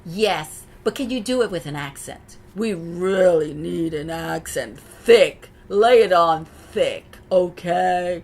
Yes, but can you do it with an accent? We really need an accent. Thick. Lay it on thick, okay?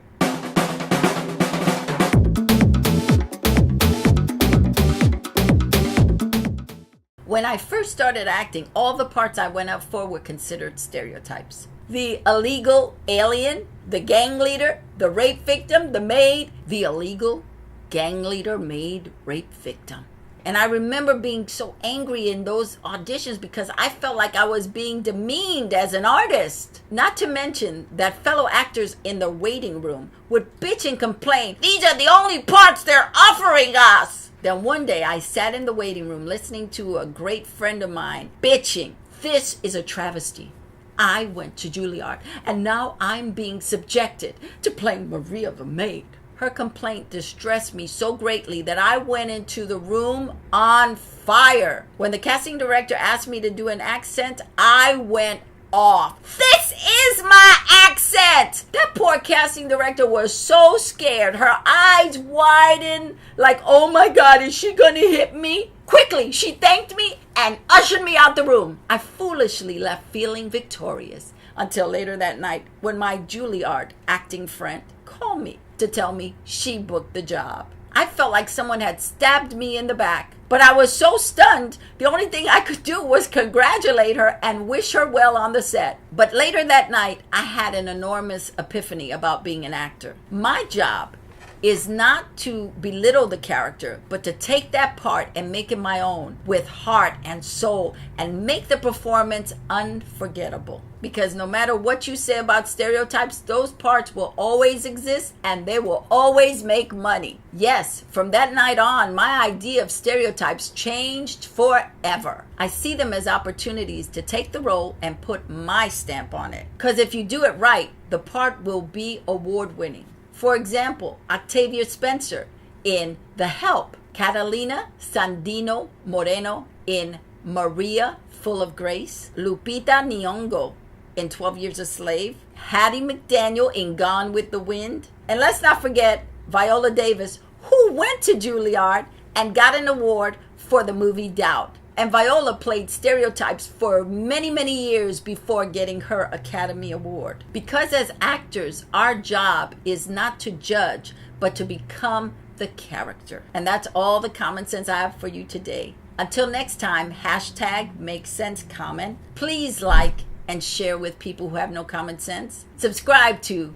When I first started acting, all the parts I went up for were considered stereotypes. The illegal alien, the gang leader, the rape victim, the maid, the illegal gang leader, maid, rape victim. And I remember being so angry in those auditions because I felt like I was being demeaned as an artist. Not to mention that fellow actors in the waiting room would bitch and complain, "These are the only parts they're offering us." Then one day I sat in the waiting room listening to a great friend of mine bitching, "This is a travesty. I went to Juilliard and now I'm being subjected to playing Maria the maid." Her complaint distressed me so greatly that I went into the room on fire. When the casting director asked me to do an accent, I went off. "This is my accent!" That poor casting director was so scared. Her eyes widened like, "Oh my God, is she gonna hit me?" Quickly, she thanked me and ushered me out the room. I foolishly left feeling victorious until later that night when my Juilliard acting friend called me to tell me she booked the job. I felt like someone had stabbed me in the back, but I was so stunned, the only thing I could do was congratulate her and wish her well on the set. But later that night, I had an enormous epiphany about being an actor. My job is not to belittle the character, but to take that part and make it my own with heart and soul and make the performance unforgettable. Because no matter what you say about stereotypes, those parts will always exist and they will always make money. Yes, from that night on, my idea of stereotypes changed forever. I see them as opportunities to take the role and put my stamp on it. Because if you do it right, the part will be award-winning. For example, Octavia Spencer in The Help, Catalina Sandino Moreno in Maria Full of Grace, Lupita Nyong'o in 12 Years a Slave, Hattie McDaniel in Gone with the Wind, and let's not forget Viola Davis, who went to Juilliard and got an award for the movie Doubt. And Viola played stereotypes for many, many years before getting her Academy Award. Because as actors, our job is not to judge, but to become the character. And that's all the common sense I have for you today. Until next time, #MakeSenseCommon. Please like and share with people who have no common sense. Subscribe to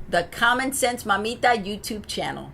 the Common Sense Mamita YouTube channel.